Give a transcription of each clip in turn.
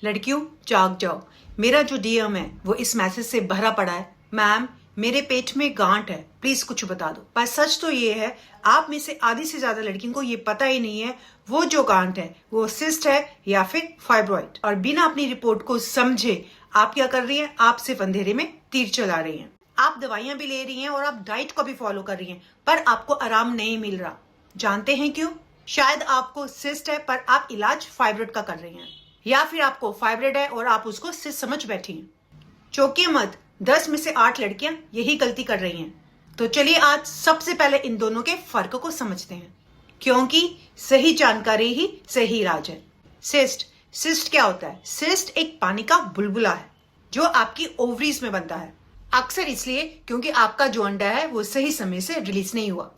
लड़कियों जाग जाओ, मेरा जो डीएम है वो इस मैसेज से भरा पड़ा है। मैम, मेरे पेट में गांठ है, प्लीज कुछ बता दो। पर सच तो ये है, आप में से आधी से ज्यादा लड़कियों को ये पता ही नहीं है वो जो गांठ है वो सिस्ट है या फिर फाइब्रॉइड। और बिना अपनी रिपोर्ट को समझे आप क्या कर रही हैं, आप सिर्फ अंधेरे में तीर चला रही हैं। आप दवाइयां भी ले रही हैं और आप डाइट को भी फॉलो कर रही हैं, पर आपको आराम नहीं मिल रहा। जानते हैं क्यों? शायद आपको सिस्ट है पर आप इलाज फाइब्रॉइड का कर रही हैं, या फिर आपको फाइब्रॉइड है और आप उसको सिस्ट समझ बैठी हैं। चौंकिए मत, 10 में से 8 लड़कियां यही गलती कर रही हैं। तो चलिए आज सबसे पहले इन दोनों के फर्क को समझते हैं, क्योंकि सही जानकारी ही सही इलाज है। सिस्ट क्या होता है? सिस्ट एक पानी का बुलबुला है जो आपकी ओवरीज में बनता है, अक्सर इसलिए क्योंकि आपका जो अंडा है वो सही समय से रिलीज नहीं हुआ।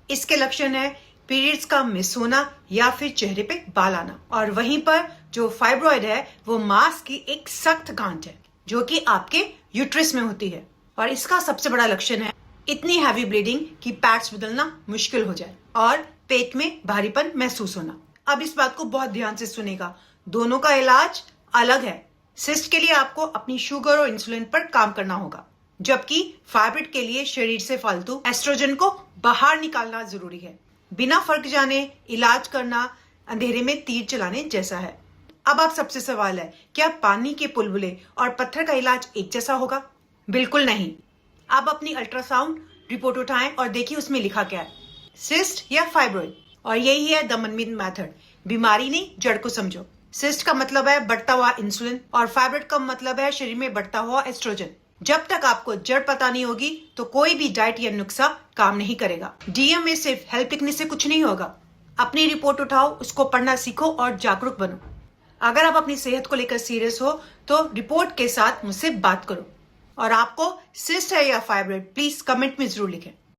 इसके लक्षण है पीरियड्स का मिस होना या फिर चेहरे पे बाल आना। और वहीं पर जो फाइब्रॉइड है वो मांस की एक सख्त गांठ है जो कि आपके यूट्रस में होती है। और इसका सबसे बड़ा लक्षण है इतनी हैवी ब्लीडिंग कि पैड्स बदलना मुश्किल हो जाए और पेट में भारीपन महसूस होना। अब इस बात को बहुत ध्यान से सुनेगा, दोनों का इलाज अलग है। सिस्ट के लिए आपको अपनी शुगर और इंसुलिन पर काम करना होगा, जबकि फाइब्रॉइड के लिए शरीर से फालतू एस्ट्रोजन को बाहर निकालना जरूरी है। बिना फर्क जाने इलाज करना अंधेरे में तीर चलाने जैसा है। अब आप सबसे सवाल है, क्या पानी के बुलबुले और पत्थर का इलाज एक जैसा होगा? बिल्कुल नहीं। अब अपनी अल्ट्रासाउंड रिपोर्ट उठाएं और देखिए उसमें लिखा क्या है, सिस्ट या फाइब्रॉइड। और यही है द मनमीत मेथड। बीमारी नहीं, जड़ को समझो। सिस्ट का मतलब है बढ़ता हुआ इंसुलिन और फाइब्रॉइड का मतलब है शरीर में बढ़ता हुआ एस्ट्रोजन। जब तक आपको जड़ पता नहीं होगी तो कोई भी डाइट या नुस्खा काम नहीं करेगा। डीएम में सिर्फ हेल्प लिखने से कुछ नहीं होगा। अपनी रिपोर्ट उठाओ, उसको पढ़ना सीखो और जागरूक बनो। अगर आप अपनी सेहत को लेकर सीरियस हो तो रिपोर्ट के साथ मुझसे बात करो। और आपको सिस्ट है या फाइब्रॉइड, प्लीज कमेंट में जरूर लिखें।